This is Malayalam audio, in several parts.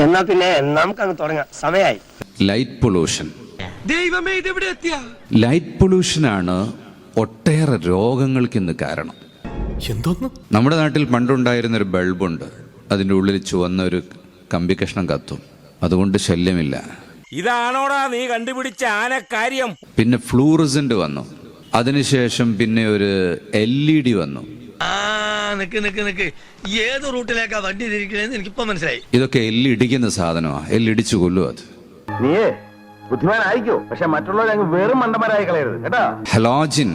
എന്നാ പിന്നെ നമുക്കങ്ങ് തുടങ്ങാം, സമയമായി. Light pollution. ലൈറ്റ് പൊല്യൂഷനാണ് ഒട്ടേറെ രോഗങ്ങൾക്ക് ഇന്ന് കാരണം. നമ്മുടെ നാട്ടിൽ പണ്ടുണ്ടായിരുന്ന ഒരു ബൾബുണ്ട്, അതിൻ്റെ ഉള്ളിൽ ചുവന്ന ഒരു കമ്പി കഷ്ണം കത്തും, അതുകൊണ്ട് ശല്യമില്ല. ഇതാണോടാ നീ കണ്ടുപിടിച്ച ആനക്കാര്യം? പിന്നെ ഫ്ലൂറസെന്റ് വന്നു, അതിനുശേഷം പിന്നെ ഒരു LED വന്നു. ഏത് റൂട്ടിലേക്കാ വണ്ടി തിരിക്കണേന്ന് എനിക്കിപ്പോ മനസ്സിലായി. ഇതൊക്കെ എല്ലിടിക്കുന്ന സാധനമാണ്, എല്ലിടിച്ചു കൊല്ലും. അത് നീയേ ബുദ്ധിമാനായിക്കോ, പക്ഷെ മറ്റുള്ളവരെ വെറും മണ്ടന്മാരായി കളയരുത് കേട്ടാ. ഹലോജിൻ,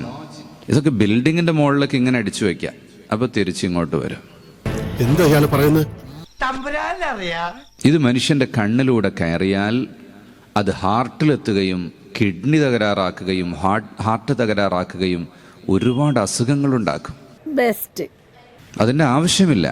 ഇതൊക്കെ ബിൽഡിങ്ങിന്റെ മുകളിലേക്ക് ഇങ്ങനെ അടിച്ചു വെക്കാം, അപ്പൊ തിരിച്ചിങ്ങോട്ട് വരും. എന്താ ഇയാൾ പറയുന്നത്? ഇത് മനുഷ്യന്റെ കണ്ണിലൂടെ കയറിയാൽ അത് ഹാർട്ടിലെത്തുകയും കിഡ്നി തകരാറാക്കുകയും ഹാർട്ട് തകരാറാക്കുകയും ഒരുപാട് അസുഖങ്ങളുണ്ടാക്കും. അതിന്റെ ആവശ്യമില്ല.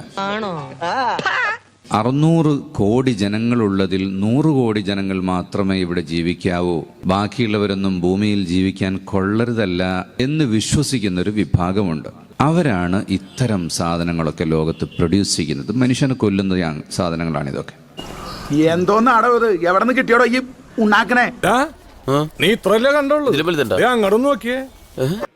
600 കോടി ജനങ്ങളുള്ളതിൽ 100 കോടി ജനങ്ങൾ മാത്രമേ ഇവിടെ ജീവിക്കാവൂ, ബാക്കിയുള്ളവരൊന്നും ഭൂമിയിൽ ജീവിക്കാൻ കൊള്ളരുതല്ല എന്ന് വിശ്വസിക്കുന്ന ഒരു വിഭാഗമുണ്ട്. അവരാണ് ഇത്തരം സാധനങ്ങളൊക്കെ ലോകത്ത് പ്രൊഡ്യൂസ് ചെയ്യുന്നത്. മനുഷ്യനെ കൊല്ലുന്ന സാധനങ്ങളാണ് ഇതൊക്കെ. എന്തോന്നാടോ ഇത്? എവിടെ നിന്ന് കിട്ടിയോടോ ഈ ഉണ്ടാക്കണേ? നീ ഇത്രല്ലേ കണ്ടോളൂ, അങ്ങോട്ടൊന്ന് നോക്കിയേ.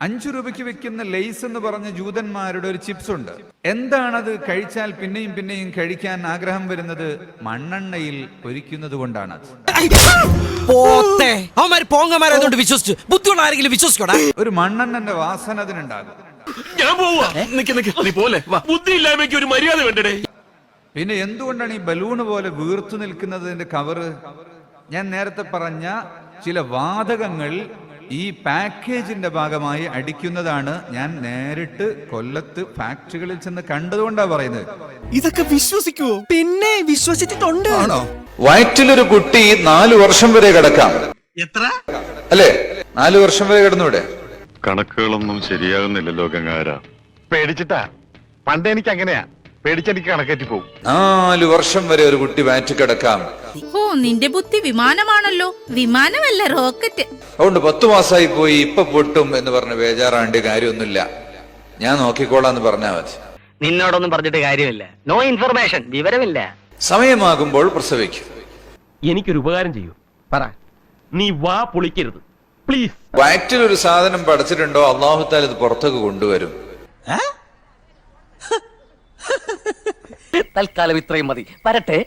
5 രൂപയ്ക്ക് വെക്കുന്ന ലേസ് എന്ന് പറഞ്ഞ ജൂതന്മാരുടെ ഒരു ചിപ്സ് ഉണ്ട്. എന്താണത്? കഴിച്ചാൽ പിന്നെയും പിന്നെയും കഴിക്കാൻ ആഗ്രഹം വരുന്നത് മണ്ണെണ്ണയിൽ പൊരിക്കുന്നത് കൊണ്ടാണ്. ഒരു മണ്ണെണ്ണന്റെ വാസന അതിനുണ്ടാകും. പിന്നെ എന്തുകൊണ്ടാണ് ഈ ബലൂണ് പോലെ വീർത്തു നിൽക്കുന്നതിന്റെ കവറ്? ഞാൻ നേരത്തെ പറഞ്ഞ ചില വാതകങ്ങൾ ഈ പാക്കേജിന്റെ ഭാഗമായി അടിക്കുന്നതാണ്. ഞാൻ നേരിട്ട് കൊല്ലത്ത് ഫാക്ടറികളിൽ ചെന്ന് കണ്ടതുകൊണ്ടാ പറയുന്നത്. ഇതൊക്കെ വിശ്വസിക്കുവോ? പിന്നെ വിശ്വസിച്ചിട്ടുണ്ട്. വയറ്റിലൊരു കുട്ടി 4 വർഷം വരെ കിടക്കാം. എത്ര അല്ലേ? 4 വർഷം വരെ കിടന്നൂടെ? കണക്കുകളൊന്നും ശരിയാകുന്നില്ലല്ലോ ഗംഗാര. പേടിച്ചിട്ടാ. പണ്ട് എനിക്ക് അങ്ങനെയാ, പേടിച്ചെനിക്ക് കണക്കേറ്റി പോകും. 4 വർഷം വരെ ഒരു കുട്ടി വയറ്റിൽ കിടക്കാം. ഓ, നിന്റെ ബുദ്ധി വിമാനമാണല്ലോ. വിമാനമല്ല, റോക്കറ്റ്. അതുകൊണ്ട് 10 മാസമായി പോയി, ഇപ്പൊ പൊട്ടും എന്ന് പറഞ്ഞ് ബേജാറാണ്ട് കാര്യമൊന്നുമില്ല. ഞാൻ നോക്കിക്കോളാന്ന് പറഞ്ഞാൽ മതി. നിന്നോടൊന്നും പറഞ്ഞിട്ട് കാര്യമില്ല. നോ ഇൻഫർമേഷൻ, വിവരമില്ല. സമയമാകുമ്പോൾ പ്രസവിക്കും. എനിക്കൊരു ഉപകാരം ചെയ്യൂ. പറ. നീ വാ പൊളിക്കരുത് പ്ലീസ്. വയറ്റിൽ ഒരു സാധനം പടച്ചിട്ടുണ്ടോ, അള്ളാഹു താല ഇത് പുറത്തേക്ക് കൊണ്ടുവരും. തൽക്കാലം ഇത്രയും മതി. വരട്ടെ.